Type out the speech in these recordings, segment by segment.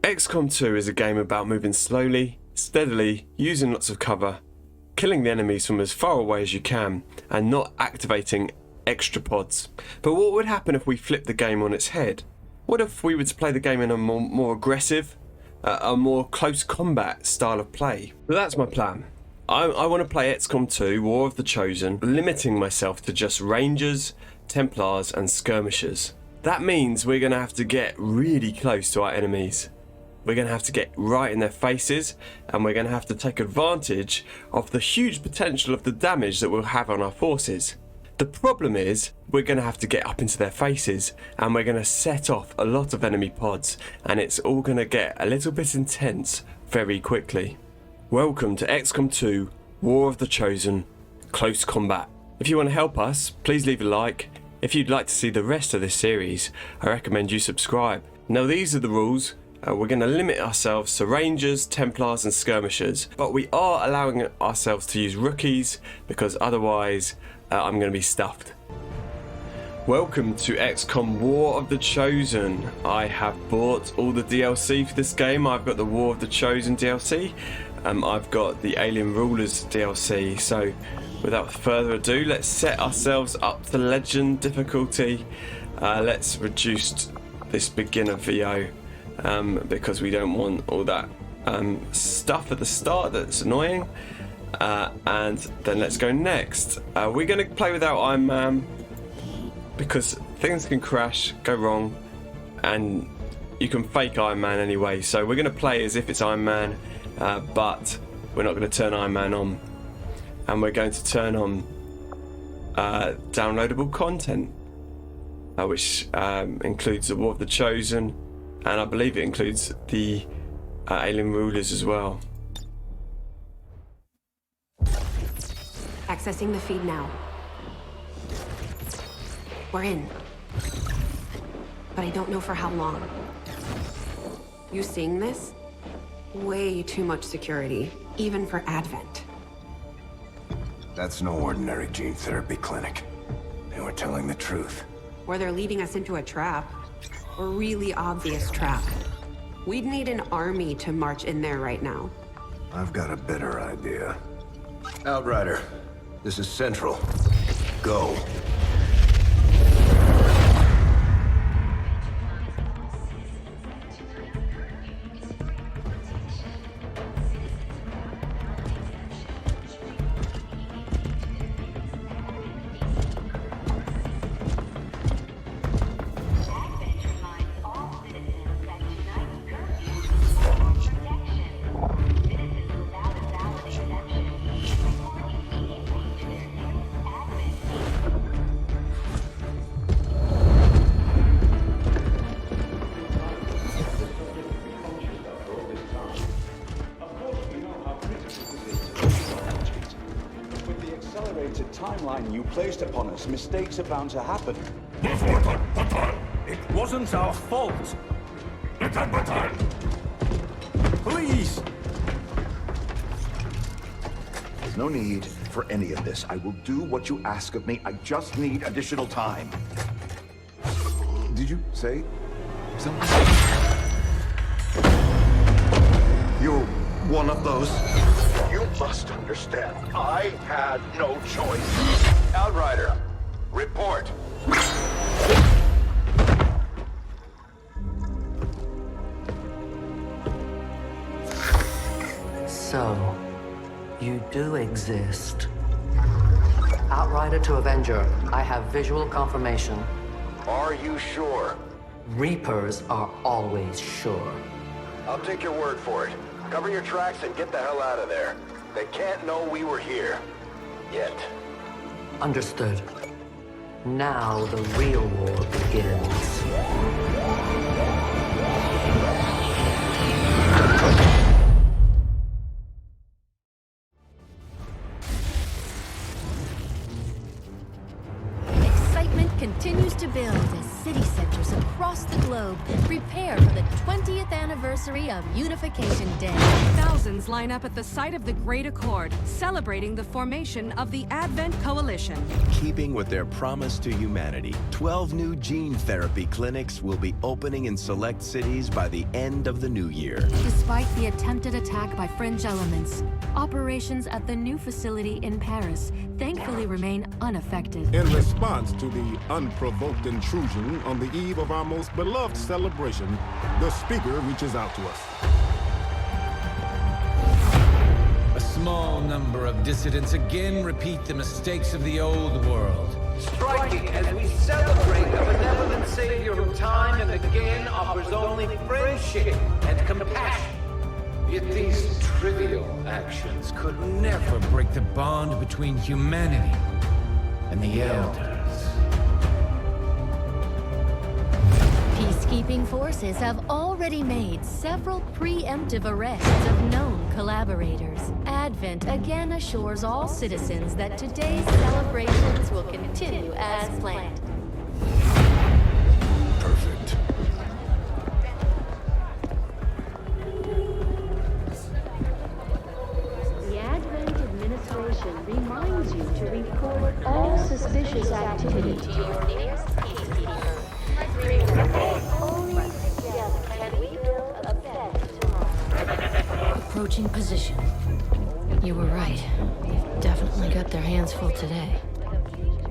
XCOM 2 is a game about moving slowly, steadily, using lots of cover, killing the enemies from as far away as you can, and not activating extra pods. But what would happen if we flipped the game on its head? What if we were to play the game in a more aggressive, a more close combat style of play? So that's my plan. I want to play XCOM 2 War of the Chosen, limiting myself to just Rangers, Templars and Skirmishers. That means we're going to have to get really close to our enemies. We're going to have to get right in their faces, and we're going to have to take advantage of the huge potential of the damage that we'll have on our forces. The problem is, we're going to have to get up into their faces, and we're going to set off a lot of enemy pods, and it's all going to get a little bit intense very quickly. Welcome to XCOM 2 War of the Chosen Close Combat. If you want to help us, please leave a like. If you'd like to see the rest of this series, I recommend you subscribe. Now these are the rules. We're going to limit ourselves to Rangers, Templars and Skirmishers, but we are allowing ourselves to use rookies because otherwise I'm going to be stuffed. Welcome to XCOM War of the Chosen. I have bought all the DLC for this game. I've got the War of the Chosen DLC. I've got the Alien Rulers DLC. So without further ado, let's set ourselves up to Legend difficulty. Let's reduce this beginner VO. Because we don't want all that stuff at the start that's annoying, and then let's go next. We're going to play without Iron Man because things can crash, go wrong, and you can fake Iron Man anyway, so we're going to play as if it's Iron Man, but we're not going to turn Iron Man on, and we're going to turn on downloadable content, which includes the War of the Chosen, and I believe it includes the Alien Rulers as well. Accessing the feed now. We're in. But I don't know for how long. You seeing this? Way too much security, even for Advent. That's no ordinary gene therapy clinic. They were telling the truth. Or they're leading us into a trap. A really obvious trap. We'd need an army to march in there right now. I've got a better idea. Outrider, this is Central. Go. Timeline you placed upon us, mistakes are bound to happen. It wasn't our fault. Please! There's no need for any of this. I will do what you ask of me. I just need additional time. Did you say something? You're one of those? You must understand, I had no choice. Outrider, report. So, you do exist. Outrider to Avenger, I have visual confirmation. Are you sure? Reapers are always sure. I'll take your word for it. Cover your tracks and get the hell out of there. They can't know we were here. Yet. Understood. Now the real war begins. Excitement continues to build as city centers across the globe prepare for the 20th anniversary anniversary of Unification Day. Thousands line up at the site of the Great Accord, celebrating the formation of the Advent Coalition. Keeping with their promise to humanity, 12 new gene therapy clinics will be opening in select cities by the end of the new year. Despite the attempted attack by fringe elements, operations at the new facility in Paris thankfully remain unaffected. In response to the unprovoked intrusion on the eve of our most beloved celebration, the speaker reaches out to us. A small number of dissidents again repeat the mistakes of the old world. Striking as we celebrate a benevolent savior who time and again offers only friendship and compassion. Yet these trivial actions Could never break the bond between humanity and the Elders. Peacekeeping forces have already made several preemptive arrests of known collaborators. Advent again assures all citizens that today's celebrations will continue as planned. Perfect. The Advent administration reminds you to report all suspicious activity to your nearest peacekeeper. Only together can we build a better tomorrow. Approaching position. You were right. They've definitely got their hands full today.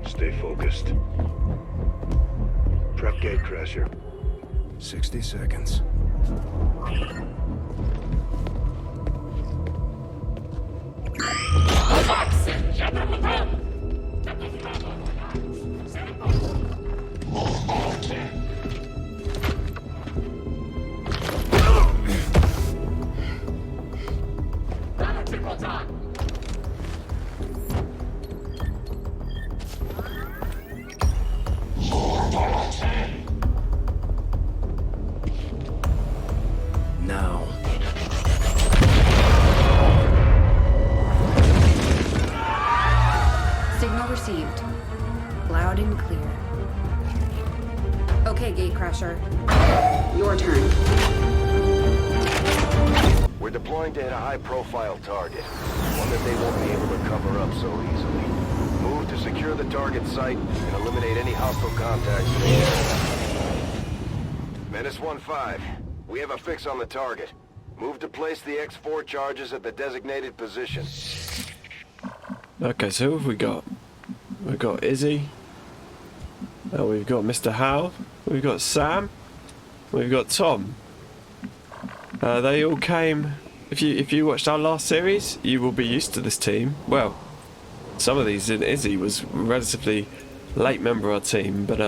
Stay focused. Prep gate crasher. 60 seconds. Now. Signal received. Loud and clear. Okay, Gatecrasher. Your turn. We're deploying to hit a high-profile target. One that they won't be able to cover up so easily. Move to secure the target site and eliminate any hostile contacts in the area. Menace 1-5. We have a fix on the target. Move to place the X4 charges at the designated position. Okay, so who have we got? We've got Izzy. We've got Mr. Hal. We've got Sam. We've got Tom. They all came. If you watched our last series, you will be used to this team. Well, some of these. Izzy was a relatively late member of our team, but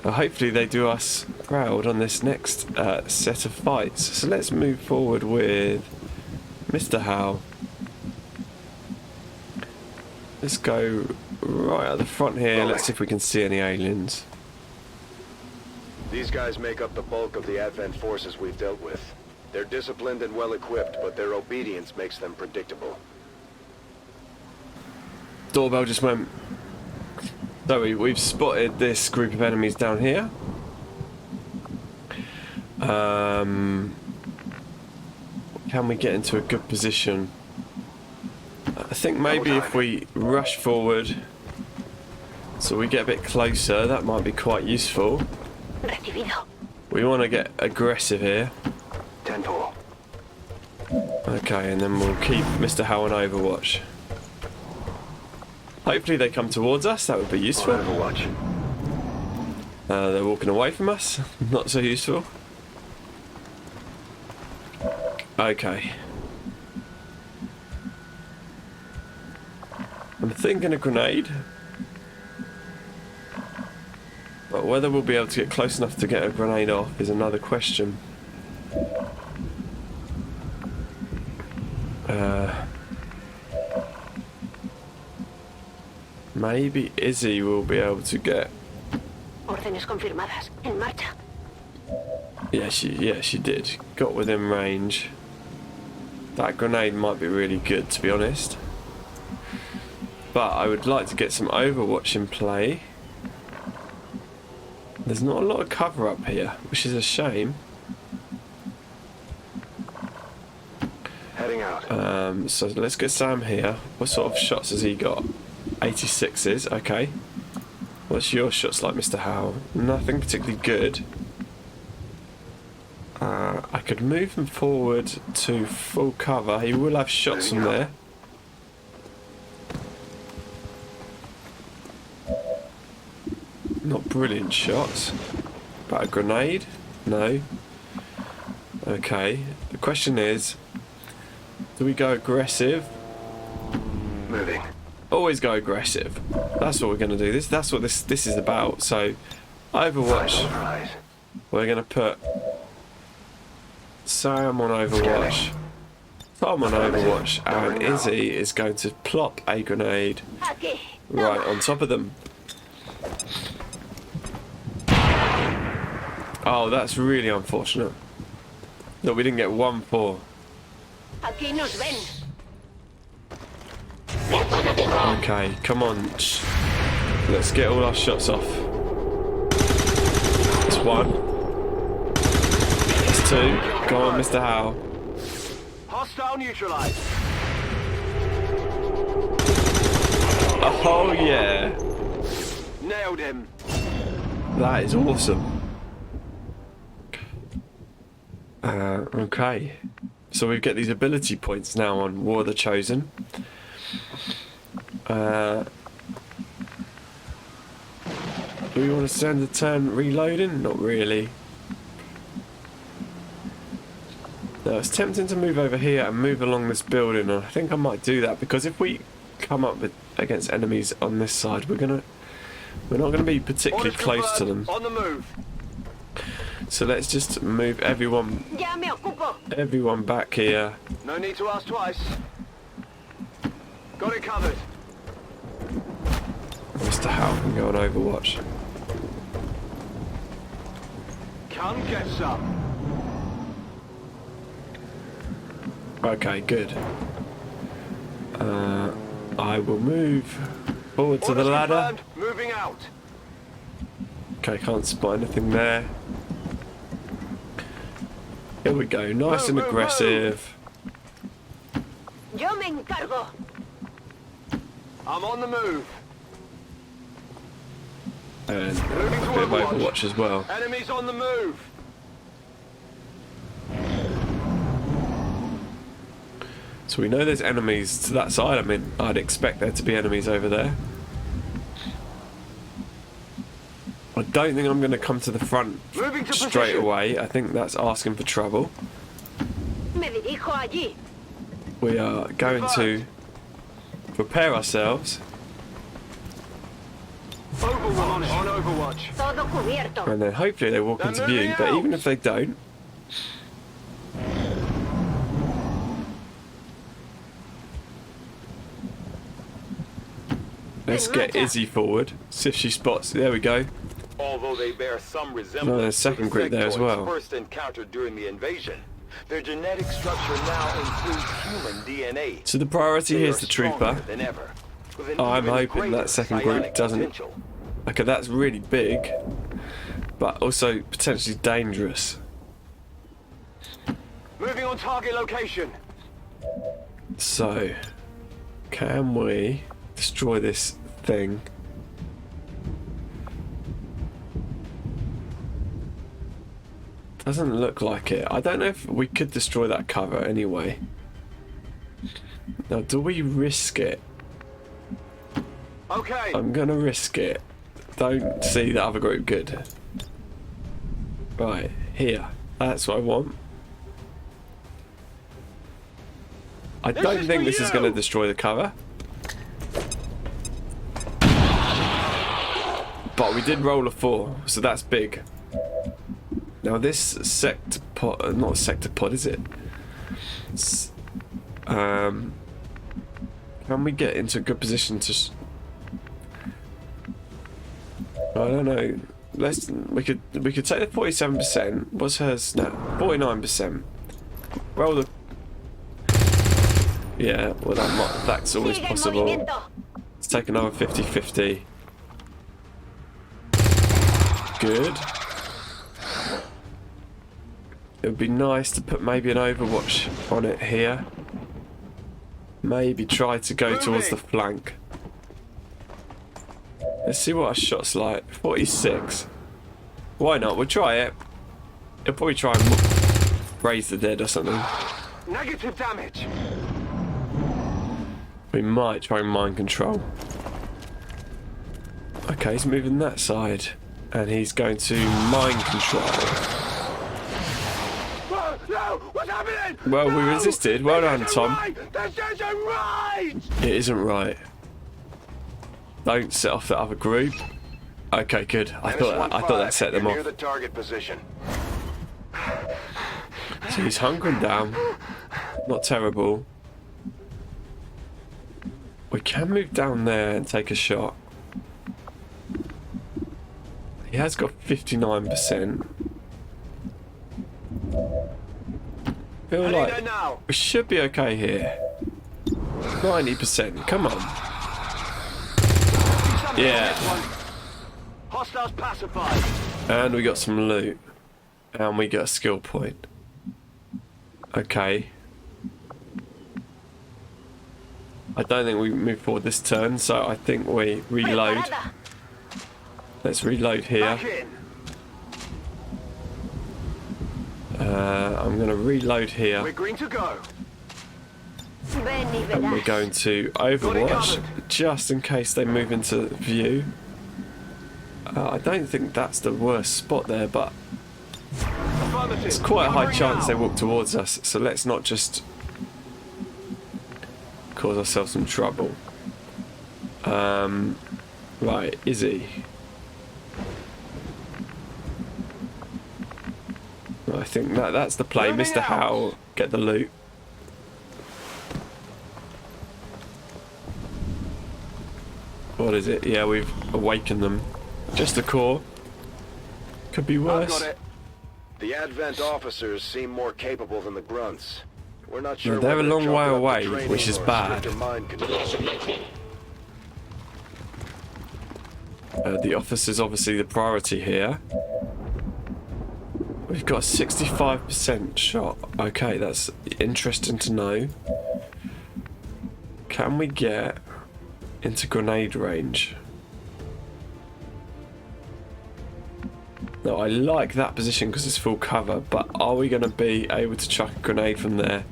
hopefully they do us proud on this next set of fights. So let's move forward with Mr. Hal. Let's go right at the front here. Let's see if we can see any aliens. These guys make up the bulk of the Advent forces we've dealt with. They're disciplined and well-equipped, but their obedience makes them predictable. Doorbell just went. So we've spotted this group of enemies down here. Can we get into a good position? I think maybe if we rush forward so we get a bit closer, that might be quite useful. We want to get aggressive here. 10-4. Okay, and then we'll keep Mr. Hal on Overwatch. Hopefully they come towards us, that would be useful. Overwatch. They're walking away from us, not so useful. Okay. I'm thinking a grenade. But whether we'll be able to get close enough to get a grenade off is another question. Maybe Izzy will be able to get. Órdenes confirmadas. En marcha. Yeah, she did. Got within range. That grenade might be really good, to be honest. But I would like to get some Overwatch in play. There's not a lot of cover up here, which is a shame. heading out. So let's get Sam here. What sort of shots has he got? 86s, okay. What's your shots like, Mr. Howe? Nothing particularly good. I could move him forward to full cover. He will have shots from there. Not brilliant shots. But a grenade? No. Okay. The question is, do we go aggressive? Moving. Always go aggressive. That's what we're going to do. That's what this is about. So, Overwatch. We're going to put Sam on Overwatch, Tom on Overwatch, and Izzy is going to plop a grenade right on top of them. Oh, that's really unfortunate that we didn't get 1-4. Okay, come on. Let's get all our shots off. That's 1. That's 2. Go on, Mr. Howe. Hostile neutralized. Oh, yeah. Nailed him. That is awesome. Okay. So we get these ability points now on War of the Chosen. Do we want to spend a turn reloading? Not really. No, it's tempting to move over here and move along this building, and I think I might do that because if we come up against enemies on this side, we're not gonna be particularly close to them. On the move. So let's just move everyone back here. No need to ask twice. Got it covered. Mr. Howe can go on Overwatch. Come get some. Okay, good. I will move forward to the ladder. Moving out. Okay, can't spot anything there. Here we go, nice and aggressive. I'm on the move. And a bit of Overwatch as well. Enemies on the move. So we know there's enemies to that side. I mean, I'd expect there to be enemies over there. I don't think I'm going to come to the front straight away. I think that's asking for trouble. We are going to prepare ourselves. On Overwatch. And then hopefully they walk into view. But even if they don't, let's get Izzy forward. See if she spots. There we go. Although they bear some resemblance there's a second group there as well. First encountered during the invasion, their genetic structure now includes human DNA. So the priority here is the trooper. Than ever, I'm hoping that second group doesn't. Okay, that's really big, but also potentially dangerous. Moving on target location. So, can we destroy this thing? Doesn't look like it. I don't know if we could destroy that cover anyway. Now, do we risk it? Okay. I'm gonna risk it. Don't see the other group good. Right, here. That's what I want. I don't think this is gonna destroy the cover. But we did roll a 4, so that's big. Now this sector pod, not a sector pod, is it? Can we get into a good position to? I don't know. We could take the 47%. What's hers now? 49%. Roll the. Yeah, well that's always possible. Let's take another 50-50. Good. It would be nice to put maybe an Overwatch on it here. maybe try to go towards the flank. Let's see what our shot's like. 46. Why not? We'll try it. He'll probably try and raise the dead or something. Negative damage. We might try and mind control. Okay, he's moving that side. And he's going to mind control. No! What's happening? Well, we resisted. Well done, Tom. Right. This isn't right! It isn't right. Don't set off the other group. Okay, good. I thought that set them Near off. the target position. So he's hunkering down. Not terrible. We can move down there and take a shot. He has got 59%. Feel like we should be okay here. 90%. Come on. Yeah. Hostiles pacified. And we got some loot. And we got a skill point. Okay. I don't think we move forward this turn, so I think we reload. Let's reload here. I'm going to reload here. We're green to go. And we're going to Overwatch, just in case they move into view. I don't think that's the worst spot there, but it's quite a high chance they walk towards us, so let's not just cause ourselves some trouble. Right, Izzy. I think that's the play. Mr. Howell, get the loot. What is it? Yeah, we've awakened them. Just a core. Could be worse. I've got it. The Advent officers seem more capable than the grunts. We're not sure. No, they're a whether long chalk way it up to away, training which is or bad. stricter mind control. The officer's obviously the priority here. We've got a 65% shot. Okay, that's interesting to know. Can we get into grenade range? No, I like that position because it's full cover, but are we going to be able to chuck a grenade from there?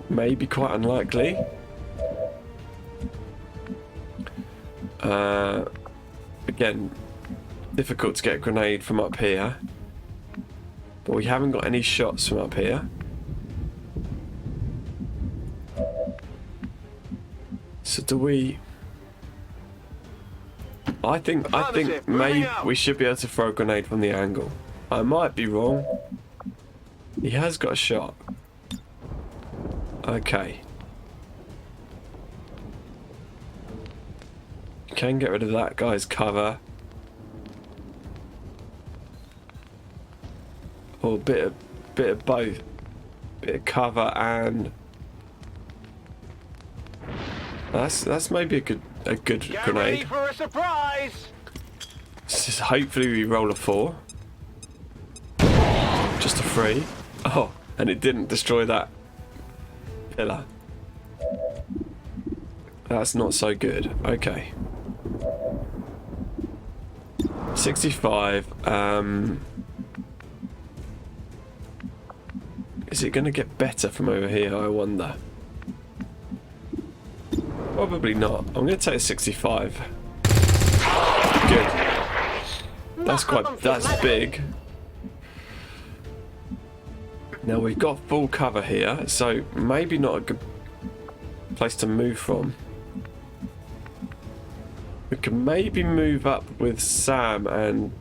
Maybe quite unlikely. Again, difficult to get a grenade from up here. But we haven't got any shots from up here. So do we... I think maybe we should be able to throw a grenade from the angle. I might be wrong. He has got a shot. Okay. Can get rid of that guy's cover. Or a bit of both. Bit of cover and that's maybe a good Get grenade. ready for a surprise. Just hopefully we roll a 4. Just a 3. Oh, and it didn't destroy that pillar. That's not so good. Okay. 65. Is it going to get better from over here, I wonder? Probably not. I'm going to take 65. Good. That's big. Now we've got full cover here, so maybe not a good place to move from. We can maybe move up with Sam and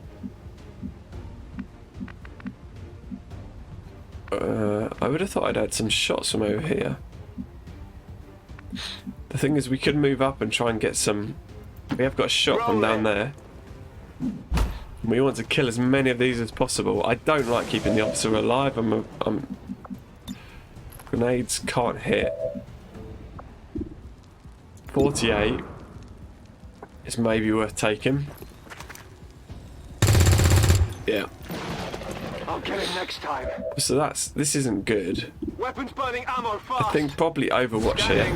I would have thought I'd had some shots from over here. The thing is, we could move up and try and get some... We have got a shot from down there. We want to kill as many of these as possible. I don't like keeping the officer alive. Grenades can't hit. 48 is maybe worth taking. Yeah. I'll get it next time. So this isn't good. Weapons burning ammo fast. I think probably Overwatch here.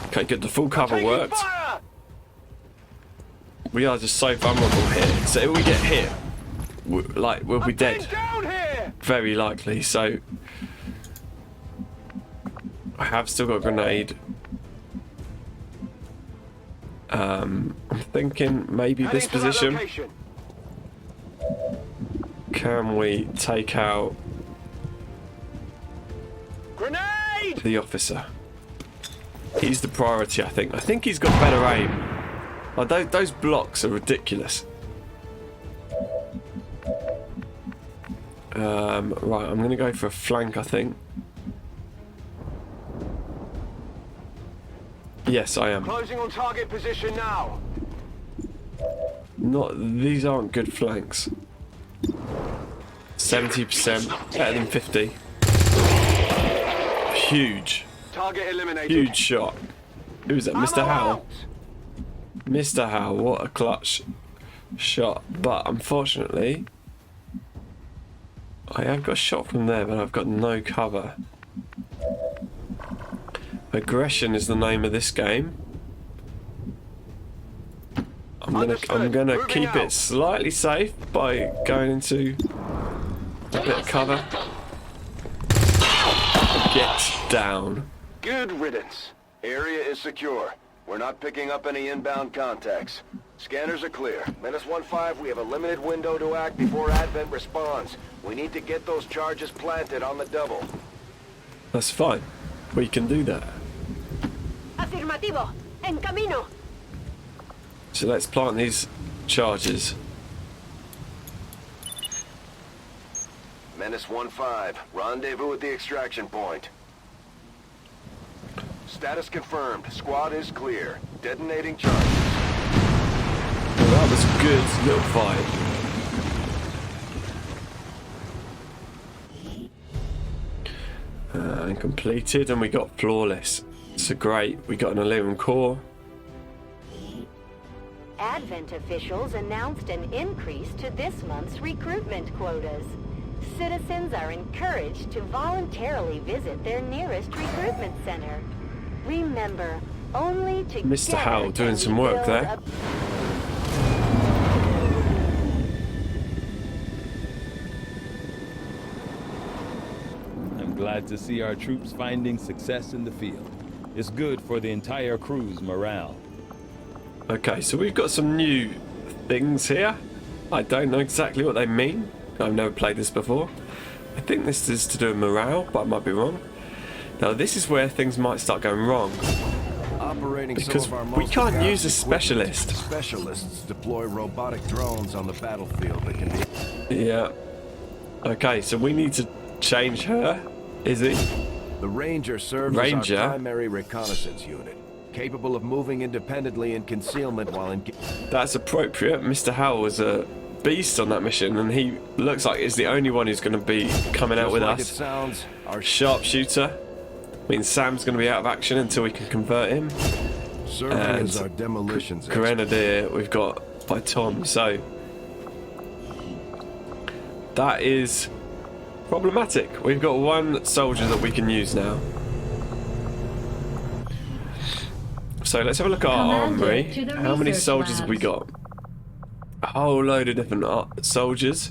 Okay, good. The full cover worked. Fire! We are just so vulnerable here. So if we get hit, we'll be dead. Down here! Very likely. So I have still got a grenade. I'm thinking maybe this position. Can we take out Grenade! the officer? He's the priority, I think. I think he's got better aim. Like, those blocks are ridiculous. Right, I'm going to go for a flank, I think. Yes, I am. Closing on target position now. These aren't good flanks. 70%, better than 50. Huge. Target eliminated. Huge shot. Who's that? Mr. Howell. Mr. Howell, what a clutch shot. But unfortunately, I have got a shot from there, but I've got no cover. Aggression is the name of this game. I'm gonna keep it slightly safe by going into a bit of cover. Get down. Good riddance. Area is secure. We're not picking up any inbound contacts. Scanners are clear. Menace 1-5, we have a limited window to act before Advent responds. We need to get those charges planted on the double. That's fine. We can do that. Afirmativo. En camino. So let's plant these charges. Menace 1-5, rendezvous at the extraction point. Status confirmed. Squad is clear. Detonating charges. Well, that was a good little fight. And completed, and we got flawless. So great. We got an 11 core. Advent officials announced an increase to this month's recruitment quotas. Citizens are encouraged to voluntarily visit their nearest recruitment center. Remember, only to Mr. Howell doing some work there. I'm glad to see our troops finding success in the field. It's good for the entire crew's morale. Okay, so we've got some new things here. I don't know exactly what they mean. I've never played this before. I think this is to do with morale, but I might be wrong. Now this is where things might start going wrong. Because we can't use a specialist. Specialists deploy robotic drones on the battlefield that can be... Yeah. Okay, so we need to change her. Is it? The Ranger serves as our primary reconnaissance unit, capable of moving independently in concealment while in... That's appropriate. Mr. Howell was a beast on that mission, and he looks like he's the only one who's going to be coming out with us. It sounds, our sharpshooter means Sam's going to be out of action until we can convert him. Serving as our demolitions Grenadier we've got by Tom, so that is problematic. We've got one soldier that we can use now. So let's have a look at our armory. How many soldiers have we got? A whole load of different soldiers.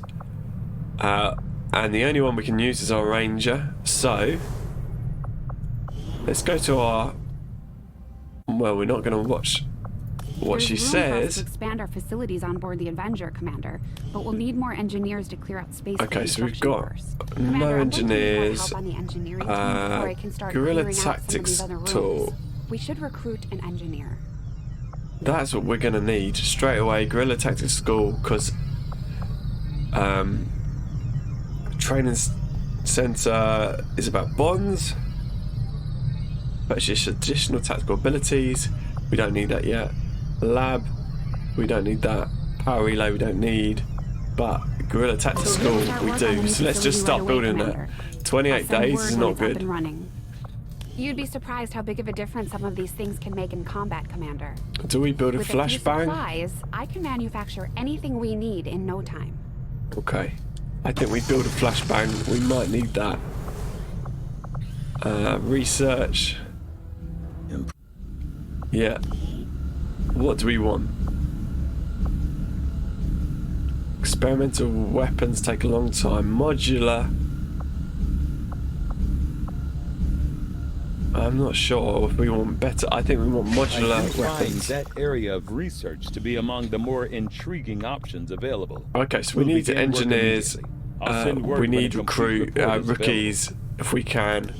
And the only one we can use is our ranger. So let's go to our... Well, we're not going to watch what she says. There's room for us to expand our facilities on board the Avenger, Commander, but we'll need more engineers to clear out space. Okay, so we've got no engineers. Guerrilla tactics tool. We should recruit an engineer. That's what we're going to need straight away. Guerrilla tactics school, because training center is about bonds. Purchase additional tactical abilities. We don't need that yet. Lab, we don't need that. Power relay, we don't need. But guerrilla tactics school, we do. So let's just start building that. 28 days is not good. You'd be surprised how big of a difference some of these things can make in combat, Commander. Do we build a With a few flashbang? supplies, I can manufacture anything we need in no time. Okay. I think we build a flashbang. We might need that. Research. Yeah. What do we want? Experimental weapons take a long time. Modular. I'm not sure if we want better. I think we want modular I do weapons. find that area of research to be among the more intriguing options available. Okay, so we We'll need begin work engineers. immediately. I'll send word We when a need complete recruit report is rookies if we can.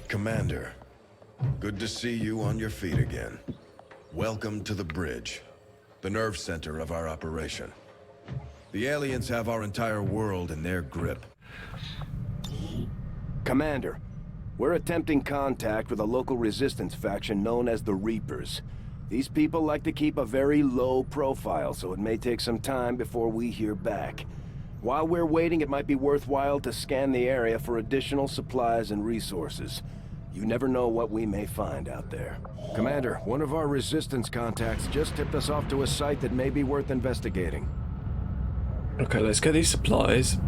Commander, good to see you on your feet again. Welcome to the bridge, the nerve center of our operation. The aliens have our entire world in their grip. Commander, we're attempting contact with a local resistance faction known as the Reapers. These people like to keep a very low profile, so it may take some time before we hear back. While we're waiting, it might be worthwhile to scan the area for additional supplies and resources. You never know what we may find out there. Commander, one of our resistance contacts just tipped us off to a site that may be worth investigating. Okay, let's get these supplies.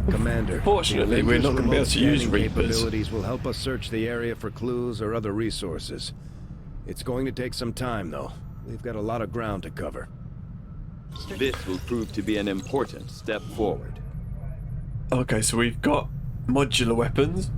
Commander, Fortunately, we're not going to be able to use Reapers. Capabilities will help us search the area for clues or other resources. It's going to take some time, though. We've got a lot of ground to cover. This will prove to be an important step forward. Okay, so we've got modular weapons.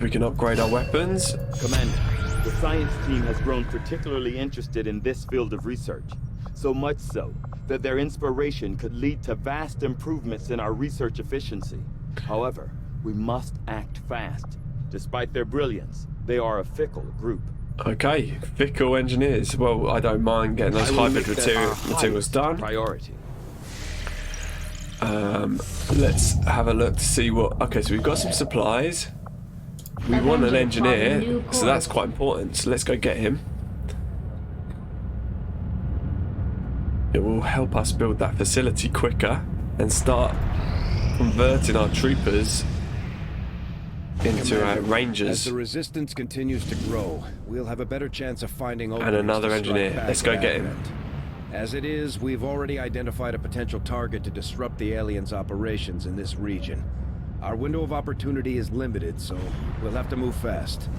We can upgrade our weapons. Commander, the science team has grown particularly interested in this field of research. So much so that their inspiration could lead to vast improvements in our research efficiency. However, we must act fast. Despite their brilliance, they are a fickle group. Okay, fickle engineers. Well, I don't mind getting those hybrid materials done. Priority. Let's have a look to see what... Okay, so we've got some supplies. We want an engineer, so that's quite important. So let's go get him. It will help us build that facility quicker and start converting our troopers into our rangers. As the resistance continues to grow, we'll have a better chance of finding and another engineer. Let's go get him. As it is, we've already identified a potential target to disrupt the aliens' operations in this region. Our window of opportunity is limited, so we'll have to move fast.